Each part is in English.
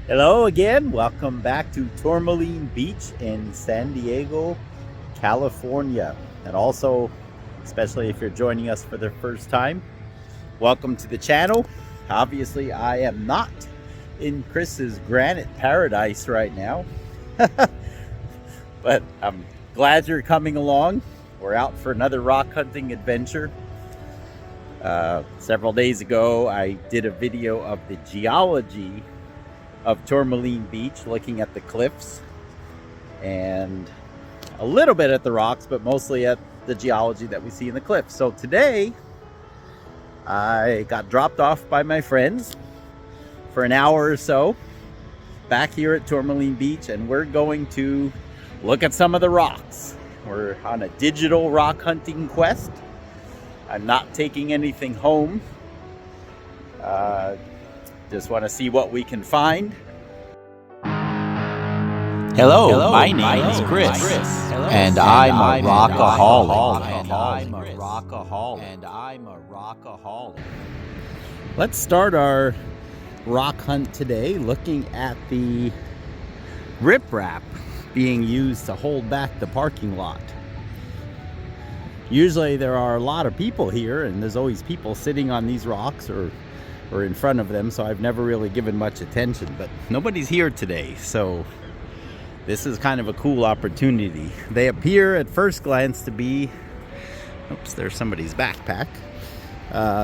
Hello again. Welcome back to Tourmaline Beach in San Diego, California. And also, especially if you're joining us for the first time, welcome to the channel. Obviously, I am not in Chris's granite paradise right now, but I'm glad you're coming along. We're out for another rock hunting adventure. Several days ago, I did a video of the geology of Tourmaline Beach, looking at the cliffs and a little bit at the rocks, but mostly at the geology that we see in the cliffs. So today I got dropped off by my friends for an hour or so back here at Tourmaline Beach, and we're going to look at some of the rocks. We're on a digital rock hunting quest. I'm not taking anything home. Just want to see what we can find. Hello, my name is Chris, and I'm a rockaholic. Let's start our rock hunt today looking at the riprap being used to hold back the parking lot. Usually there are a lot of people here, and there's always people sitting on these rocks or in front of them, so I've never really given much attention, but nobody's here today, so this is kind of a cool opportunity. They appear at first glance to be, oops, there's somebody's backpack.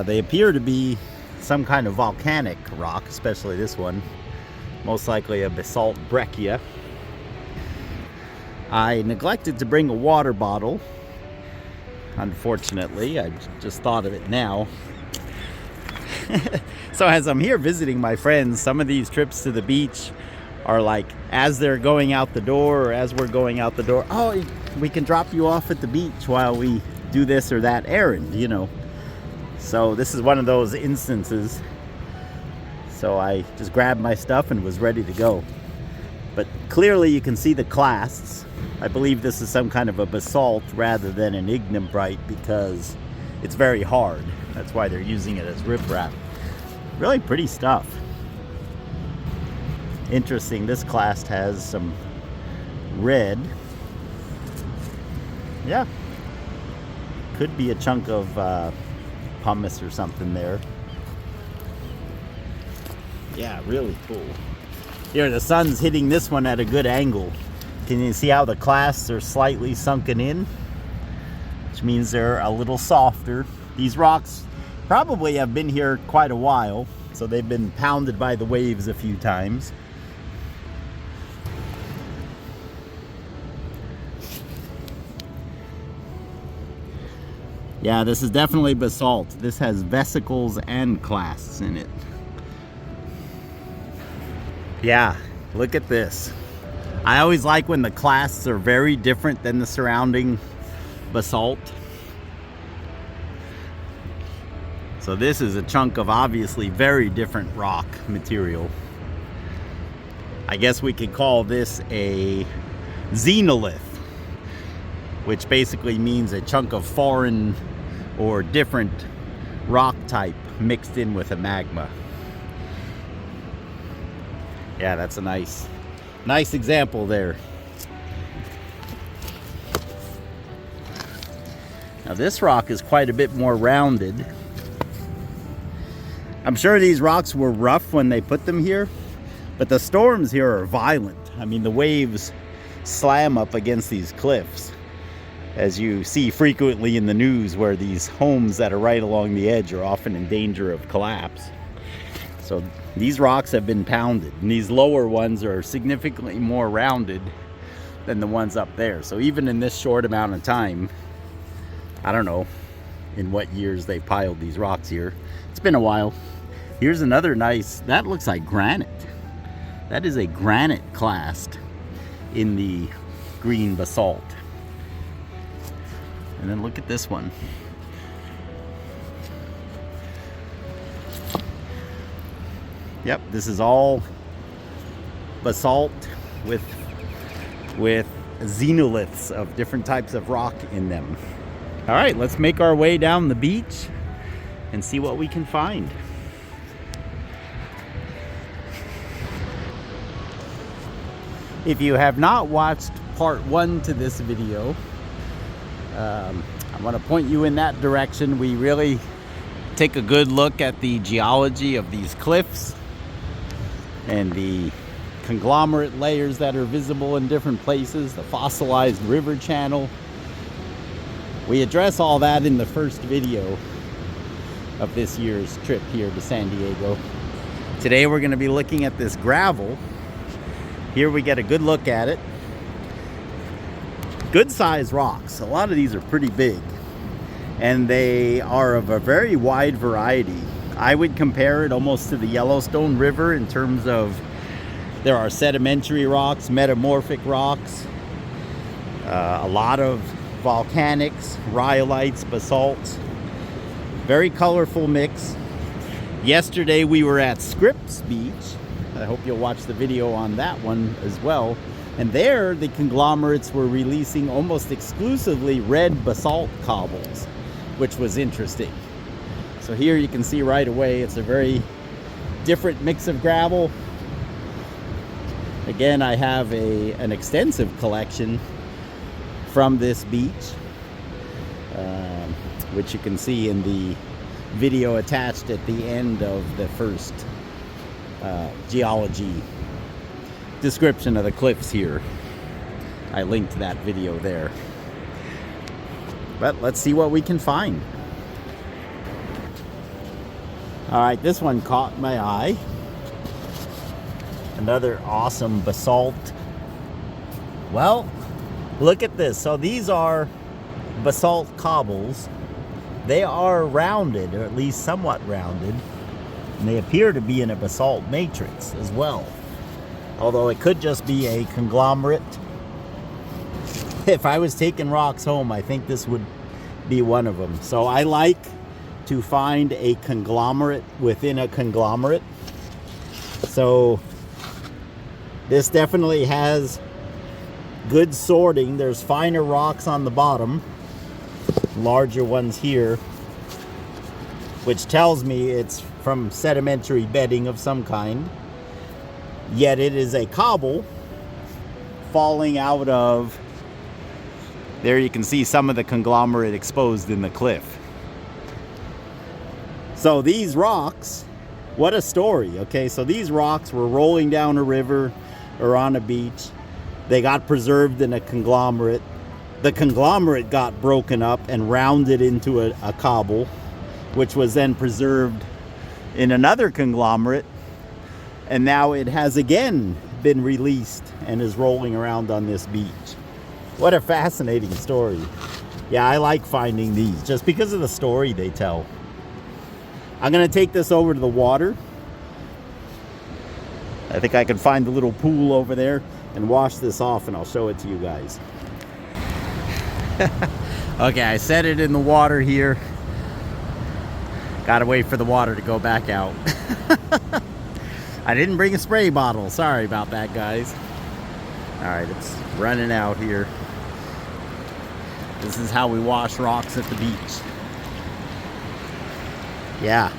They appear to be some kind of volcanic rock, especially this one, most likely a basalt breccia. I neglected to bring a water bottle, unfortunately. I just thought of it now. So as I'm here visiting my friends, some of these trips to the beach are like as they're going out the door or as we're going out the door, oh, we can drop you off at the beach while we do this or that errand, you know. So this is one of those instances. So I just grabbed my stuff and was ready to go. But clearly you can see the clasts. I believe this is some kind of a basalt rather than an ignimbrite because it's very hard. That's why they're using it as riprap. Really pretty stuff. Interesting, this clast has some red. Yeah. Could be a chunk of pumice or something there. Yeah, really cool. Here, the sun's hitting this one at a good angle. Can you see how the clasts are slightly sunken in? Which means they're a little softer. These rocks probably have been here quite a while, so they've been pounded by the waves a few times. Yeah, this is definitely basalt. This has vesicles and clasts in it. Yeah, look at this. I always like when the clasts are very different than the surrounding basalt. So this is a chunk of obviously very different rock material. I guess we could call this a xenolith, which basically means a chunk of foreign or different rock type mixed in with a magma. Yeah, that's a nice example there. Now this rock is quite a bit more rounded. I'm sure these rocks were rough when they put them here, but the storms here are violent. I mean, the waves slam up against these cliffs, as you see frequently in the news, where these homes that are right along the edge are often in danger of collapse. So these rocks have been pounded, and these lower ones are significantly more rounded than the ones up there. So even in this short amount of time, I don't know in what years they piled these rocks here. It's been a while. Here's another nice, that looks like granite. That is a granite clast in the green basalt. And then look at this one. Yep, this is all basalt with xenoliths of different types of rock in them. All right, let's make our way down the beach and see what we can find. If you have not watched part 1 to this video, I want to point you in that direction. We really take a good look at the geology of these cliffs and the conglomerate layers that are visible in different places, the fossilized river channel. We address all that in the first video of this year's trip here to San Diego. Today we're going to be looking at this gravel. Here we get a good look at it. Good sized rocks. A lot of these are pretty big, and they are of a very wide variety. I would compare it almost to the Yellowstone River in terms of there are sedimentary rocks, metamorphic rocks, a lot of volcanics, rhyolites, basalts. Very colorful mix. Yesterday we were at Scripps Beach. I hope you'll watch the video on that one as well. And there the conglomerates were releasing almost exclusively red basalt cobbles, which was interesting. So here you can see right away it's a very different mix of gravel. Again, I have an extensive collection from this beach, which you can see in the video attached at the end of the first geology description of the cliffs here. I linked that video there. But let's see what we can find. All right, this one caught my eye. Another awesome basalt. Well, look at this. So these are basalt cobbles. They are rounded, or at least somewhat rounded, and they appear to be in a basalt matrix as well. Although it could just be a conglomerate. If I was taking rocks home, I think this would be one of them. So I like to find a conglomerate within a conglomerate. So this definitely has good sorting. There's finer rocks on the bottom, larger ones here, which tells me it's from sedimentary bedding of some kind. Yet it is a cobble falling out of, there you can see some of the conglomerate exposed in the cliff. So these rocks, what a story. Okay, so these rocks were rolling down a river or on a beach. They got preserved in a conglomerate. The conglomerate got broken up and rounded into a cobble, which was then preserved in another conglomerate. And now it has again been released and is rolling around on this beach. What a fascinating story. Yeah, I like finding these just because of the story they tell. I'm gonna take this over to the water. I think I can find a little pool over there and wash this off, and I'll show it to you guys. Okay, I set it in the water here. Gotta wait for the water to go back out. I didn't bring a spray bottle. Sorry about that, guys. All right, it's running out here. This is how we wash rocks at the beach. Yeah,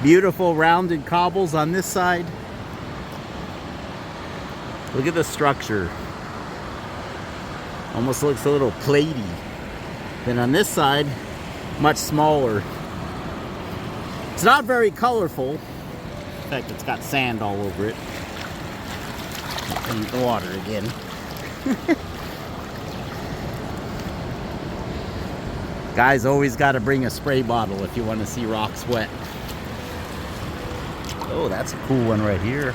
beautiful rounded cobbles on this side. Look at the structure. Almost looks a little platey. Then on this side, much smaller. It's not very colorful. In fact, it's got sand all over it. In the water again. Guys, always got to bring a spray bottle if you want to see rocks wet. Oh, that's a cool one right here.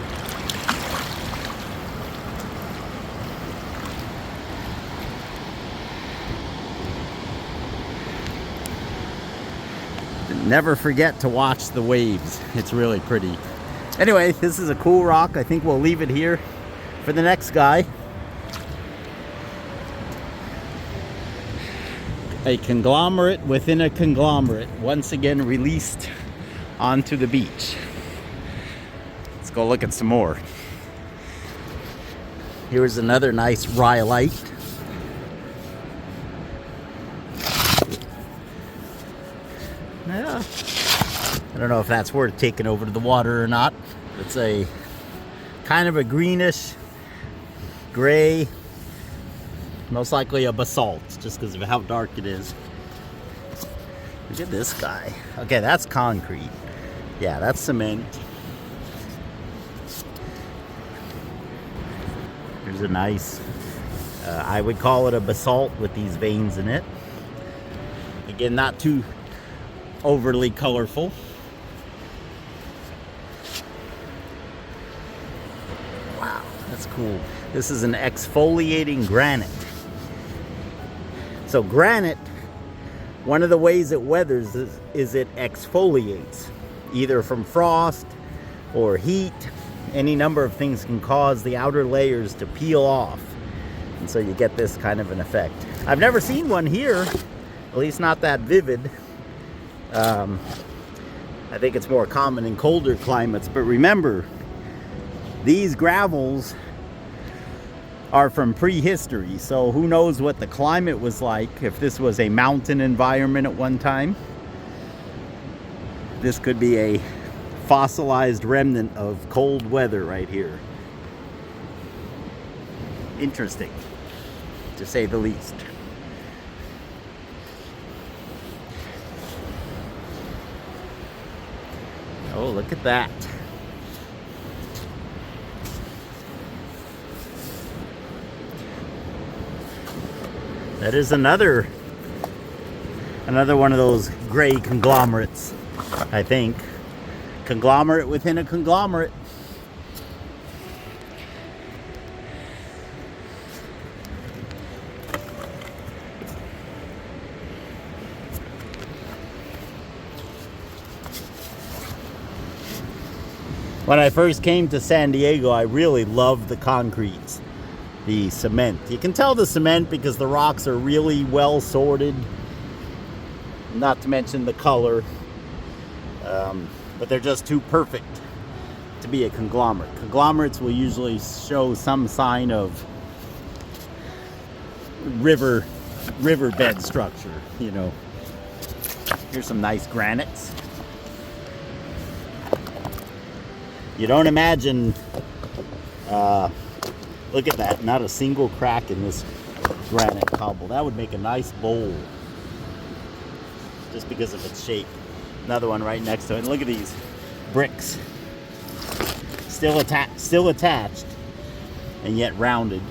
Never forget to watch the waves. It's really pretty. Anyway, this is a cool rock. I think we'll leave it here for the next guy. A conglomerate within a conglomerate, once again released onto the beach. Let's go look at some more. Here's another nice rhyolite. Yeah, I don't know if that's worth taking over to the water or not. It's a kind of a greenish gray. Most likely a basalt, just because of how dark it is. Look at this guy. Okay, that's concrete. Yeah, that's cement. Here's a nice, I would call it a basalt with these veins in it. Again, not too overly colorful. Wow, that's cool. This is an exfoliating granite. So granite, one of the ways it weathers is it exfoliates, either from frost or heat. Any number of things can cause the outer layers to peel off. And so you get this kind of an effect. I've never seen one here, at least not that vivid. I think it's more common in colder climates. But remember, these gravels are from prehistory. So who knows what the climate was like if this was a mountain environment at one time. This could be a fossilized remnant of cold weather right here. Interesting, to say the least. Oh, look at that. That is another one of those gray conglomerates, I think. Conglomerate within a conglomerate. When I first came to San Diego, I really loved the concretes, the cement. You can tell the cement because the rocks are really well sorted, not to mention the color. But they're just too perfect to be a conglomerate. Conglomerates will usually show some sign of riverbed structure, you know. Here's some nice granites. You don't imagine, look at that, not a single crack in this granite cobble. That would make a nice bowl just because of its shape. Another one right next to it. And look at these bricks, still attached, and yet rounded.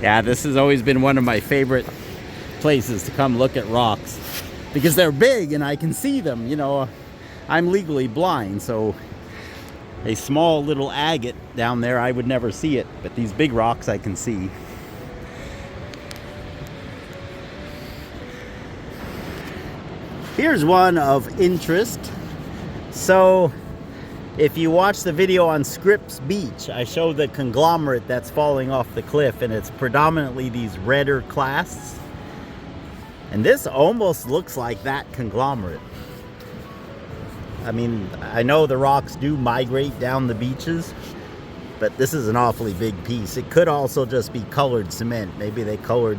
Yeah, this has always been one of my favorite places to come look at rocks because they're big and I can see them. You know, I'm legally blind, so a small little agate down there, I would never see it, but these big rocks I can see. Here's one of interest. So if you watch the video on Scripps Beach, I show the conglomerate that's falling off the cliff, and it's predominantly these redder clasts. And this almost looks like that conglomerate. I mean, I know the rocks do migrate down the beaches, but this is an awfully big piece. It could also just be colored cement. Maybe they put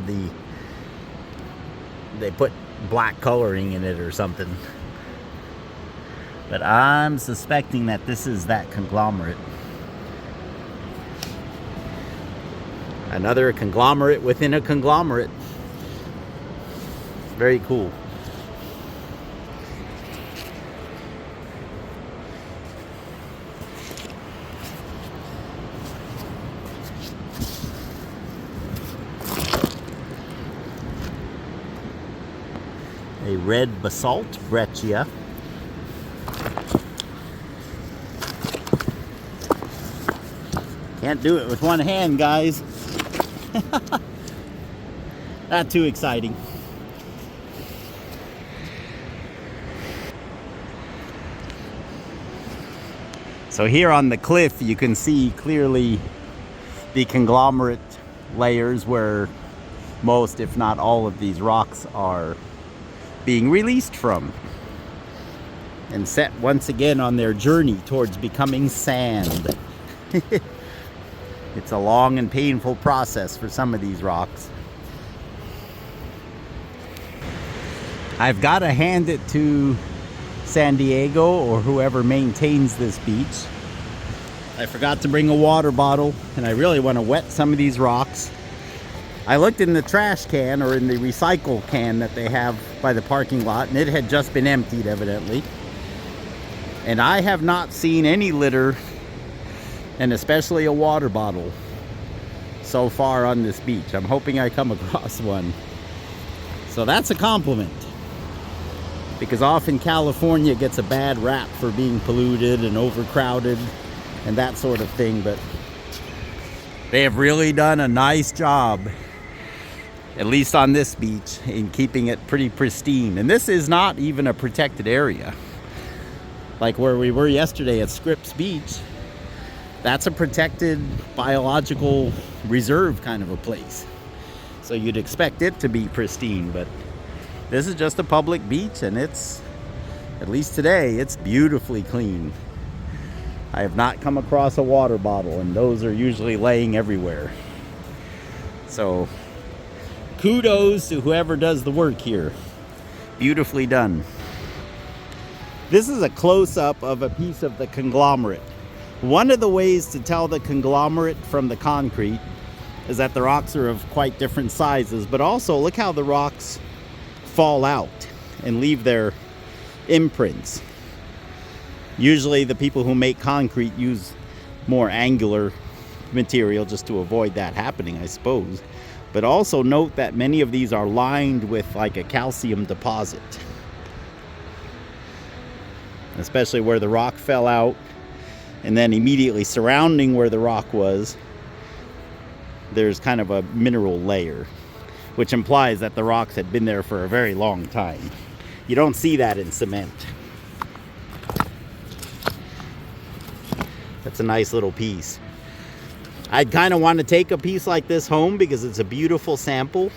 black coloring in it or something. But I'm suspecting that this is that conglomerate. Another conglomerate within a conglomerate. Very cool. A red basalt breccia. Can't do it with one hand, guys. Not too exciting. So here on the cliff, you can see clearly the conglomerate layers where most, if not all, of these rocks are being released from and set once again on their journey towards becoming sand. It's a long and painful process for some of these rocks. I've got to hand it to San Diego or whoever maintains this beach. I forgot to bring a water bottle, and I really want to wet some of these rocks. I looked in the trash can, or in the recycle can that they have by the parking lot, and it had just been emptied evidently. And I have not seen any litter, and especially a water bottle, so far on this beach. I'm hoping I come across one. So that's a compliment, because often California gets a bad rap for being polluted and overcrowded and that sort of thing, but they have really done a nice job, at least on this beach, in keeping it pretty pristine. And this is not even a protected area. Like where we were yesterday at Scripps Beach, that's a protected biological reserve kind of a place. So you'd expect it to be pristine, but this is just a public beach, and it's, at least today, it's beautifully clean. I have not come across a water bottle, and those are usually laying everywhere. So kudos to whoever does the work here. Beautifully done. This is a close-up of a piece of the conglomerate. One of the ways to tell the conglomerate from the concrete is that the rocks are of quite different sizes, but also look how the rocks fall out and leave their imprints. Usually the people who make concrete use more angular material just to avoid that happening, I suppose. But also note that many of these are lined with like a calcium deposit, especially where the rock fell out, and then immediately surrounding where the rock was, there's kind of a mineral layer, which implies that the rocks had been there for a very long time. You don't see that in cement. That's a nice little piece. I'd kind of want to take a piece like this home because it's a beautiful sample,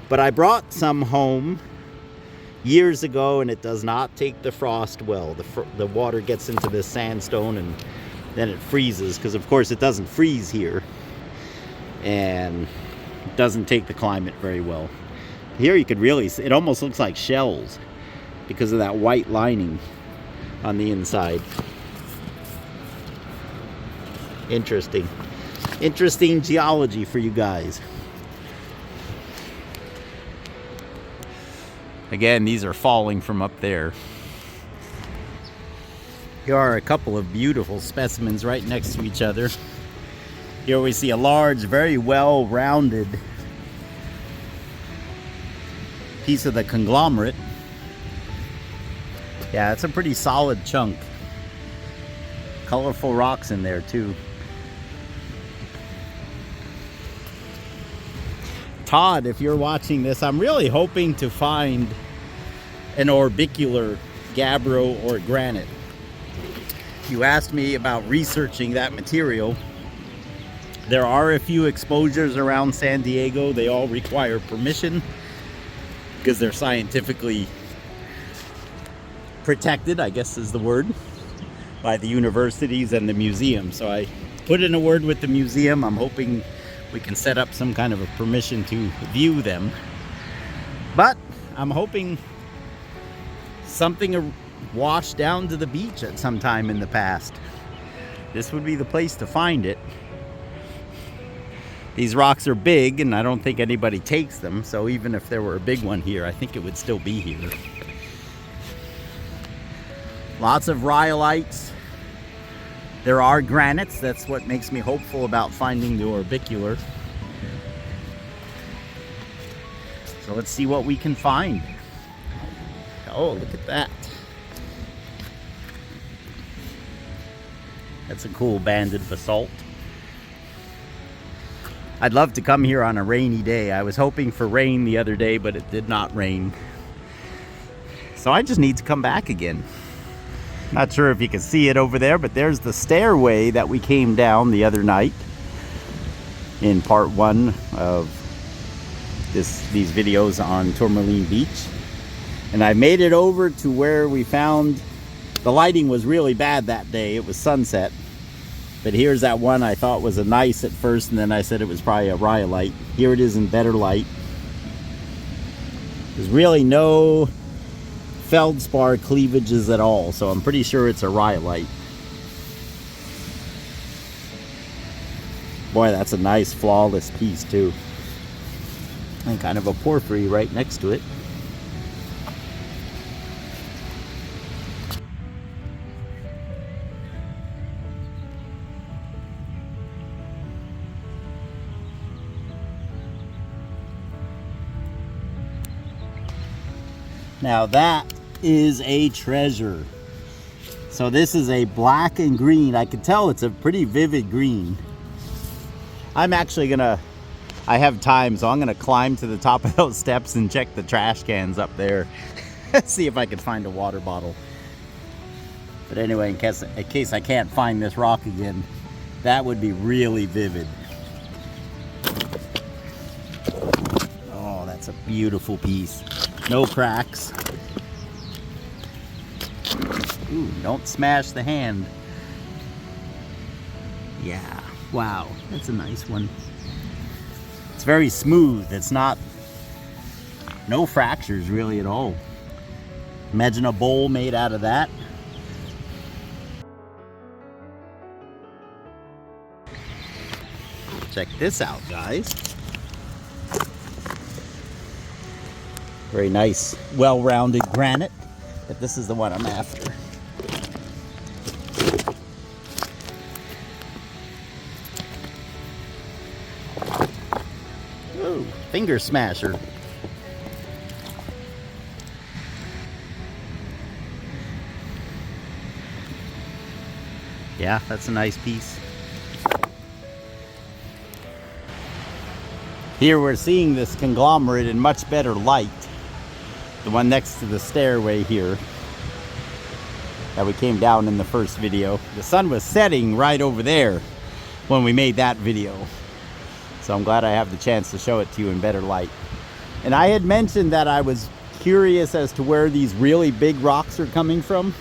but I brought some home years ago, and it does not take the frost well. The water gets into this sandstone, and then it freezes, because of course it doesn't freeze here, and it doesn't take the climate very well. Here you could really see, it almost looks like shells because of that white lining on the inside. Interesting. Interesting geology for you guys. Again, these are falling from up there. Here are a couple of beautiful specimens right next to each other. Here we see a large, very well-rounded piece of the conglomerate. Yeah, it's a pretty solid chunk. Colorful rocks in there too. Todd, if you're watching this, I'm really hoping to find an orbicular gabbro or granite. You asked me about researching that material. There are a few exposures around San Diego. They all require permission because they're scientifically protected, I guess is the word, by the universities and the museum. So I put in a word with the museum. I'm hoping we can set up some kind of a permission to view them. But I'm hoping something washed down to the beach at some time in the past. This would be the place to find it. These rocks are big, and I don't think anybody takes them, so even if there were a big one here, I think it would still be here. Lots of rhyolites. There are granites. That's what makes me hopeful about finding the orbicular. So let's see what we can find. Oh, look at that. That's a cool banded basalt. I'd love to come here on a rainy day. I was hoping for rain the other day, but it did not rain. So I just need to come back again. Not sure if you can see it over there, but there's the stairway that we came down the other night in part 1 of these videos on Tourmaline Beach. And I made it over to where we found, the lighting was really bad that day. It was sunset. But here's that one I thought was a gneiss at first, and then I said it was probably a rhyolite. Here it is in better light. There's really no feldspar cleavages at all, so I'm pretty sure it's a rhyolite. Boy, that's a nice flawless piece too. And kind of a porphyry right next to it. Now that is a treasure. So this is a black and green. I can tell it's a pretty vivid green. I'm actually gonna, I have time, so I'm gonna climb to the top of those steps and check the trash cans up there. See if I can find a water bottle. But anyway, in case I can't find this rock again, that would be really vivid. Oh, that's a beautiful piece. No cracks. Ooh, don't smash the hand. Yeah, wow, that's a nice one. It's very smooth. It's not, no fractures really at all. Imagine a bowl made out of that. Check this out, guys. Very nice, well-rounded granite, but this is the one I'm after. Ooh, finger smasher. Yeah, that's a nice piece. Here we're seeing this conglomerate in much better light. The one next to the stairway here that we came down in the first video. The sun was setting right over there when we made that video. So I'm glad I have the chance to show it to you in better light. And I had mentioned that I was curious as to where these really big rocks are coming from.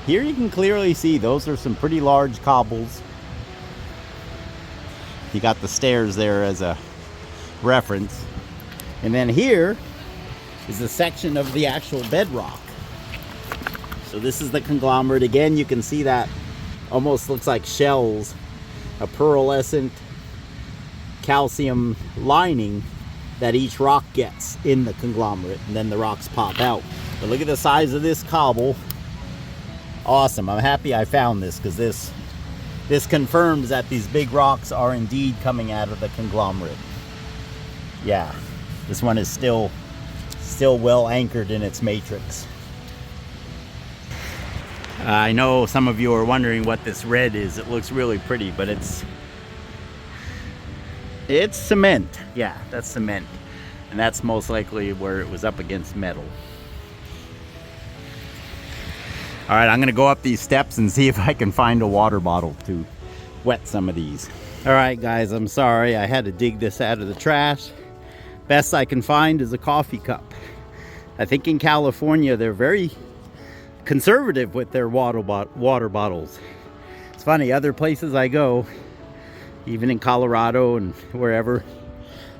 Here you can clearly see those are some pretty large cobbles. You got the stairs there as a reference. And then here is a section of the actual bedrock. So this is the conglomerate. Again, you can see that almost looks like shells, a pearlescent calcium lining that each rock gets in the conglomerate, and then the rocks pop out. But look at the size of this cobble. Awesome. I'm happy I found this, because this confirms that these big rocks are indeed coming out of the conglomerate. Yeah, this one is still well anchored in its matrix. I know some of you are wondering what this red is. It looks really pretty, but it's cement. Yeah, that's cement. And that's most likely where it was up against metal. All right, I'm gonna go up these steps and see if I can find a water bottle to wet some of these. All right, guys, I'm sorry. I had to dig this out of the trash. Best I can find is a coffee cup. I think in California, they're very conservative with their water bottles. It's funny, other places I go, even in Colorado and wherever,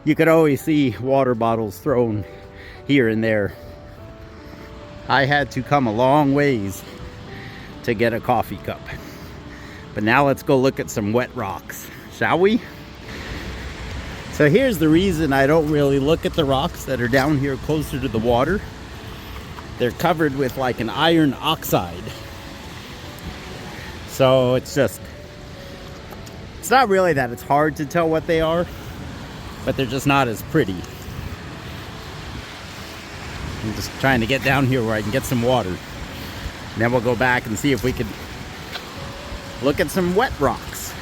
you could always see water bottles thrown here and there. I had to come a long ways to get a coffee cup. But now let's go look at some wet rocks, shall we? So here's the reason I don't really look at the rocks that are down here closer to the water. They're covered with like an iron oxide. So it's not really that it's hard to tell what they are, but they're just not as pretty. I'm just trying to get down here where I can get some water. And then we'll go back and see if we could look at some wet rocks.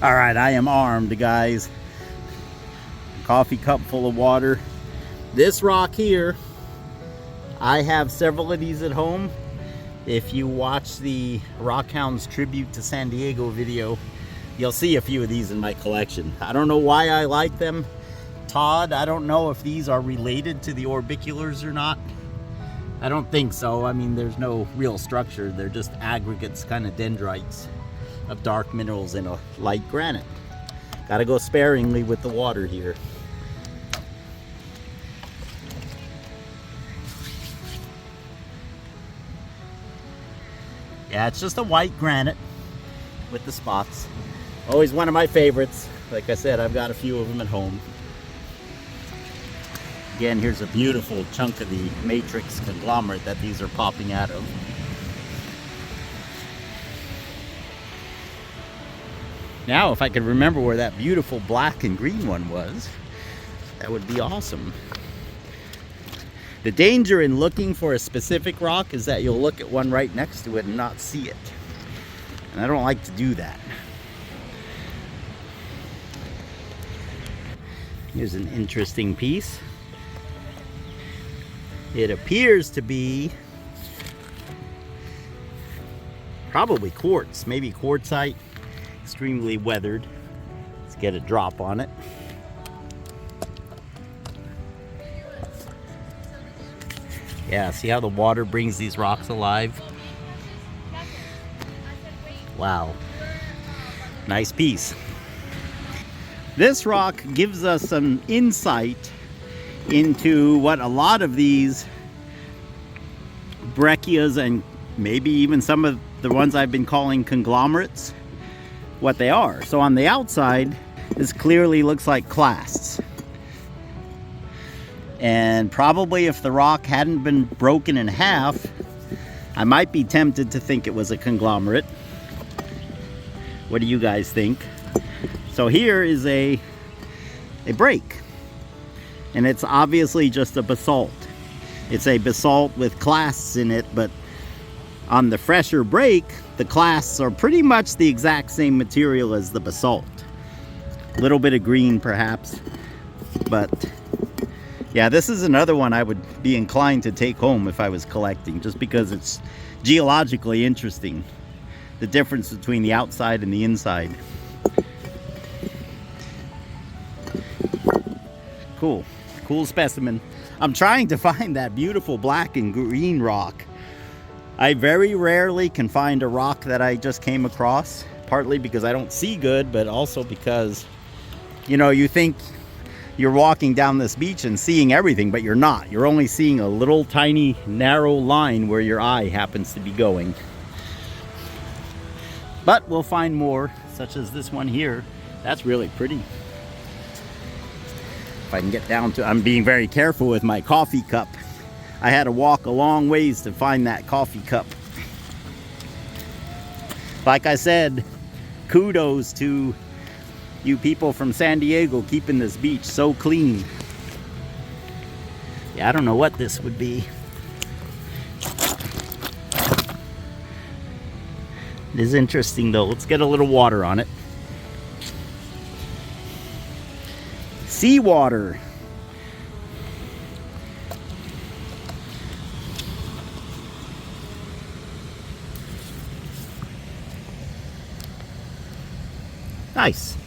All right, I am armed, guys. Coffee cup full of water. This rock here, I have several of these at home. If you watch the Rockhounds tribute to San Diego video, you'll see a few of these in my collection. I don't know why I like them. Todd, I don't know if these are related to the orbiculars or not. I don't think so. I mean, there's no real structure. They're just aggregates, kind of dendrites of dark minerals in a light granite. Gotta go sparingly with the water here. Yeah, it's just a white granite with the spots. Always one of my favorites. Like I said, I've got a few of them at home. Again, here's a beautiful chunk of the matrix conglomerate that these are popping out of. Now, if I could remember where that beautiful black and green one was, that would be awesome. The danger in looking for a specific rock is that you'll look at one right next to it and not see it. And I don't like to do that. Here's an interesting piece. It appears to be probably quartz, maybe quartzite. Extremely weathered. Let's get a drop on it. Yeah, see how the water brings these rocks alive? Wow. Nice piece. This rock gives us some insight into what a lot of these breccias and maybe even some of the ones I've been calling conglomerates, what they are. So on the outside, this clearly looks like clasts. And probably if the rock hadn't been broken in half, I might be tempted to think it was a conglomerate. What do you guys think? So here is a break. And it's obviously just a basalt. It's a basalt with clasts in it, but on the fresher break, the clasts are pretty much the exact same material as the basalt. A little bit of green perhaps, but yeah, this is another one I would be inclined to take home if I was collecting, just because it's geologically interesting. The difference between the outside and the inside. Cool. Cool specimen. I'm trying to find that beautiful black and green rock. I very rarely can find a rock that I just came across, partly because I don't see good, but also because, you know, you think you're walking down this beach and seeing everything, but you're not. You're only seeing a little tiny narrow line where your eye happens to be going. But we'll find more, such as this one here. That's really pretty. If I can get down to, I'm being very careful with my coffee cup. I had to walk a long ways to find that coffee cup. Like I said, kudos to you people from San Diego keeping this beach so clean. Yeah, I don't know what this would be. It is interesting though. Let's get a little water on it. Seawater. Nice.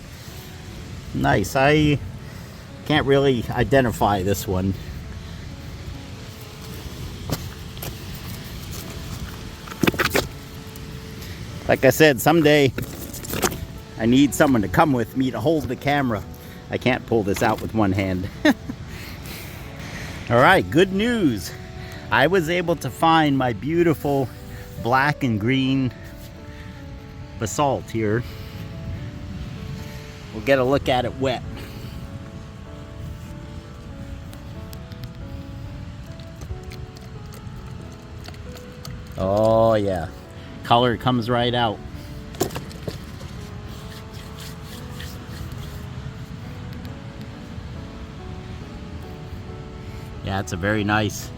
Nice. I can't really identify this one. Like I said, someday I need someone to come with me to hold the camera. I can't pull this out with one hand. All right, good news. I was able to find my beautiful black and green basalt here. We'll get a look at it wet. Oh yeah, color comes right out. Yeah, it's a very nice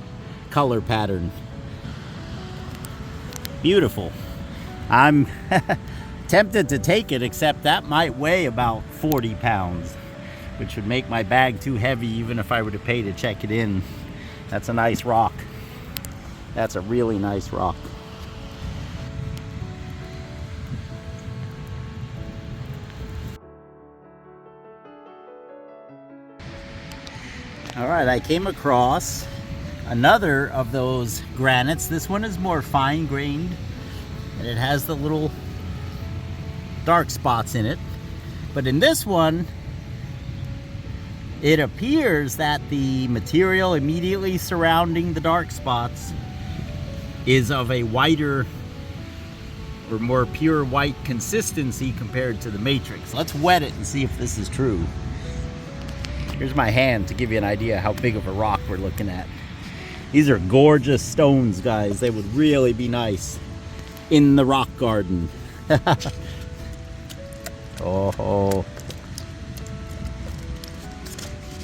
color pattern. Beautiful. I'm tempted to take it, except that might weigh about 40 pounds, which would make my bag too heavy even if I were to pay to check it in. That's a nice rock. That's a really nice rock. All right, I came across another of those granites. This one is more fine-grained, and it has the little dark spots in it. But in this one, it appears that the material immediately surrounding the dark spots is of a whiter or more pure white consistency compared to the matrix. Let's wet it and see if this is true. Here's my hand to give you an idea how big of a rock we're looking at. These are gorgeous stones, guys. They would really be nice in the rock garden. Oh,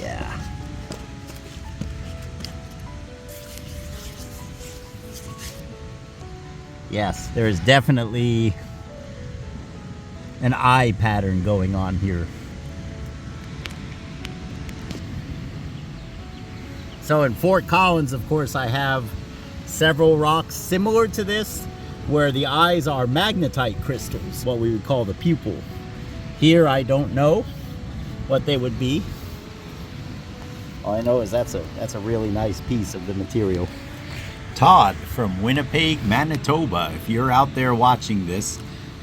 yeah. Yes, there is definitely an eye pattern going on here. So in Fort Collins, of course, I have several rocks similar to this where the eyes are magnetite crystals, what we would call the pupil. Here, I don't know what they would be. All I know is that's a really nice piece of the material. Todd from Winnipeg, Manitoba, if you're out there watching this,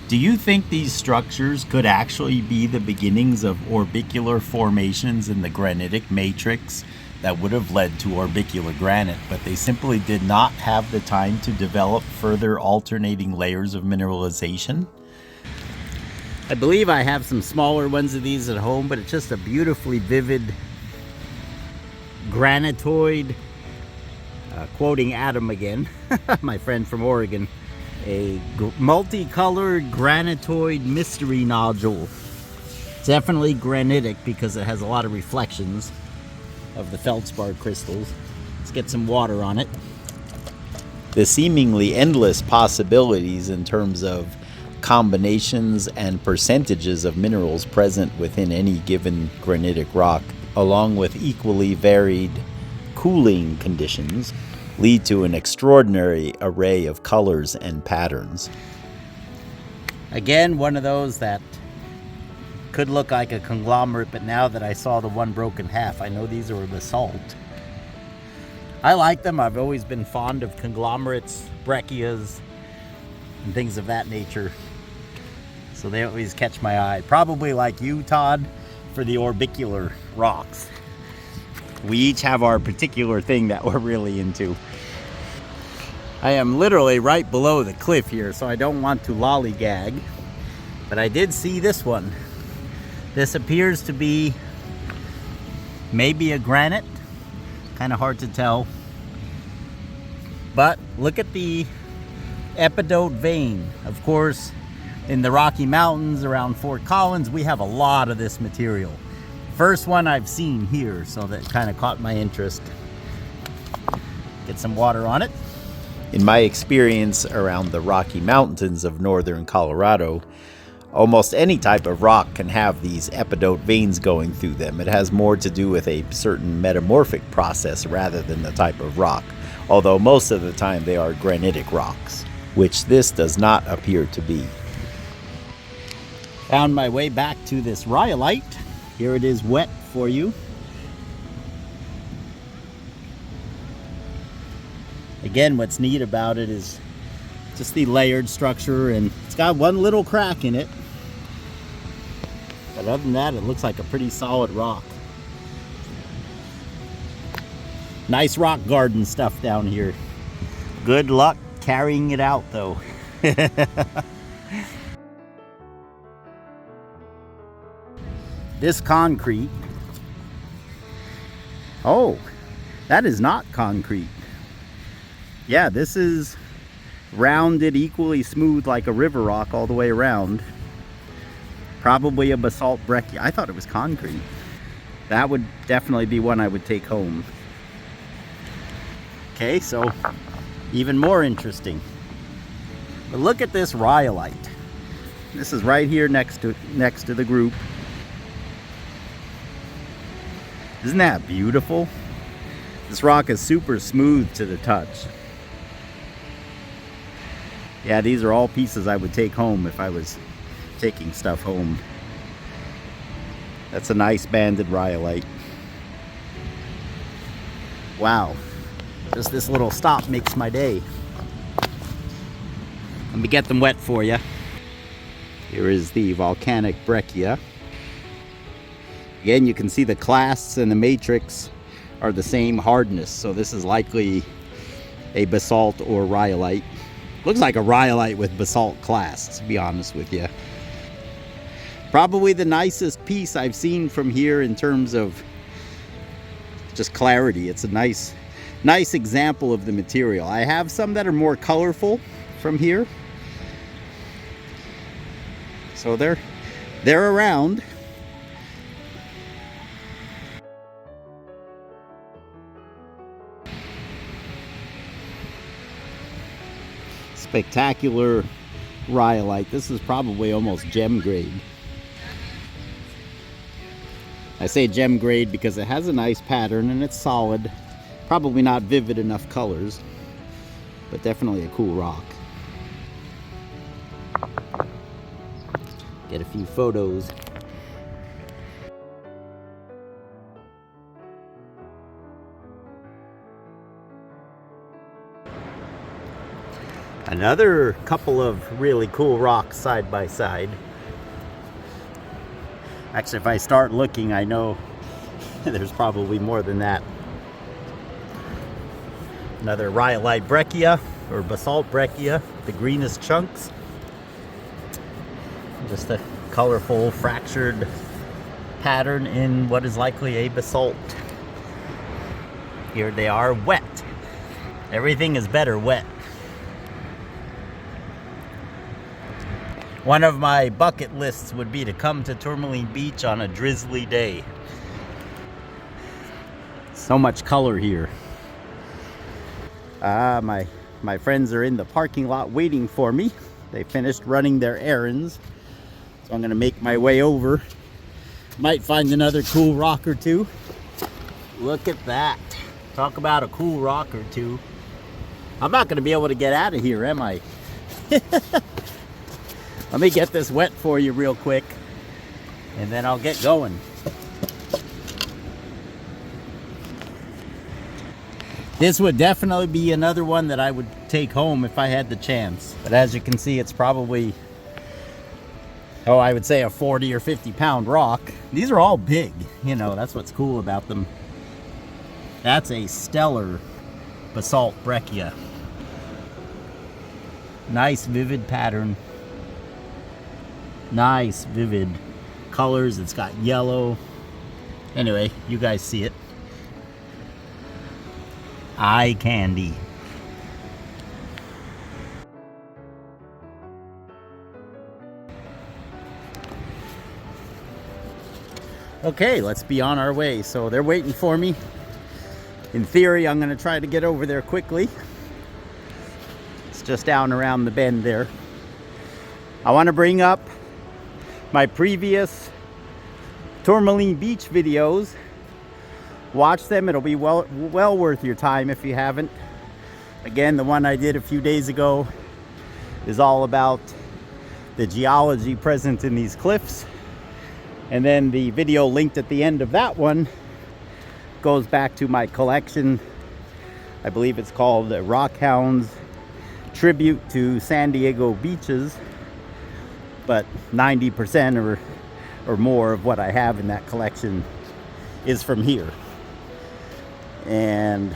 do you think these structures could actually be the beginnings of orbicular formations in the granitic matrix that would have led to orbicular granite, but they simply did not have the time to develop further alternating layers of mineralization? I believe I have some smaller ones of these at home, but it's just a beautifully vivid granitoid, quoting Adam again, my friend from Oregon, a multicolored granitoid mystery nodule. Definitely granitic because it has a lot of reflections of the feldspar crystals. Let's get some water on it. The seemingly endless possibilities in terms of combinations and percentages of minerals present within any given granitic rock, along with equally varied cooling conditions, lead to an extraordinary array of colors and patterns. Again, one of those that could look like a conglomerate, but now that I saw the one broken half, I know these are a basalt. I like them. I've always been fond of conglomerates, breccias, and things of that nature. So they always catch my eye. Probably like you, Todd, for the orbicular rocks. We each have our particular thing that we're really into. I am literally right below the cliff here, so I don't want to lollygag, but I did see this one. This appears to be maybe a granite, kind of hard to tell. But look at the epidote vein. Of course, in the Rocky Mountains around Fort Collins, we have a lot of this material. First one I've seen here, so that kind of caught my interest. Get some water on it. In my experience around the Rocky Mountains of northern Colorado, almost any type of rock can have these epidote veins going through them. It has more to do with a certain metamorphic process rather than the type of rock, although most of the time they are granitic rocks, which this does not appear to be. Found my way back to this rhyolite. Here it is wet for you. Again, what's neat about it is just the layered structure, and it's got one little crack in it. But other than that, it looks like a pretty solid rock. Nice rock garden stuff down here. Good luck carrying it out, though. This concrete. Oh, that is not concrete. Yeah, this is rounded, equally smooth like a river rock all the way around. Probably a basalt breccia. I thought it was concrete. That would definitely be one I would take home. Okay, so even more interesting. But look at this rhyolite. This is right here next to the group. Isn't that beautiful? This rock is super smooth to the touch. Yeah, these are all pieces I would take home if I was taking stuff home. That's a nice banded rhyolite. Wow, just this little stop makes my day. Let me get them wet for you. Here is the volcanic breccia. Again, you can see the clasts and the matrix are the same hardness, so this is likely a basalt or rhyolite. Looks like a rhyolite with basalt clasts, to be honest with you. Probably the nicest piece I've seen from here in terms of just clarity. It's a nice example of the material. I have some that are more colorful from here. So they're around. Spectacular rhyolite. This is probably almost gem grade. I say gem grade because it has a nice pattern and it's solid. Probably not vivid enough colors, but definitely a cool rock. Get a few photos. Another couple of really cool rocks side by side. Actually, if I start looking, I know there's probably more than that. Another rhyolite breccia, or basalt breccia, the greenest chunks. Just a colorful, fractured pattern in what is likely a basalt. Here they are wet. Everything is better wet. One of my bucket lists would be to come to Tourmaline Beach on a drizzly day. So much color here. My friends are in the parking lot waiting for me. They finished running their errands. So I'm gonna make my way over. Might find another cool rock or two. Look at that. Talk about a cool rock or two. I'm not gonna be able to get out of here, am I? Let me get this wet for you real quick, and then I'll get going. This would definitely be another one that I would take home if I had the chance. But as you can see, it's probably, I would say a 40 or 50 pound rock. These are all big, you know, that's what's cool about them. That's a stellar basalt breccia. Nice vivid pattern. Nice vivid colors. It's got yellow. Anyway, you guys see it. Eye candy. Okay, let's be on our way. So they're waiting for me. In theory, I'm going to try to get over there quickly. It's just down around the bend there. I want to bring up my previous Tourmaline Beach videos. Watch them. It'll be well worth your time if you haven't. Again, the one I did a few days ago is all about the geology present in these cliffs. And then the video linked at the end of that one goes back to my collection. I believe it's called Rockhound's Tribute to San Diego Beaches. But 90% or more of what I have in that collection is from here. And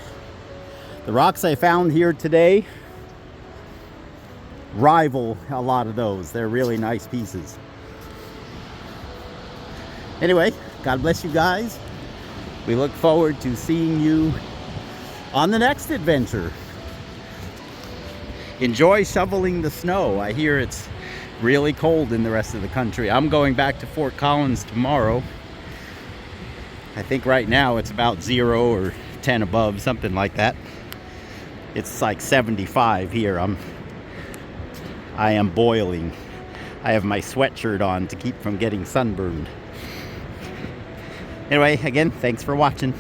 the rocks I found here today rival a lot of those. They're really nice pieces. Anyway, God bless you guys. We look forward to seeing you on the next adventure. Enjoy shoveling the snow. I hear it's really cold in the rest of the country. I'm going back to Fort Collins tomorrow. I think right now it's about 0 or 10 above, something like that. It's like 75 here. I am boiling. I have my sweatshirt on to keep from getting sunburned. Anyway, again, thanks for watching.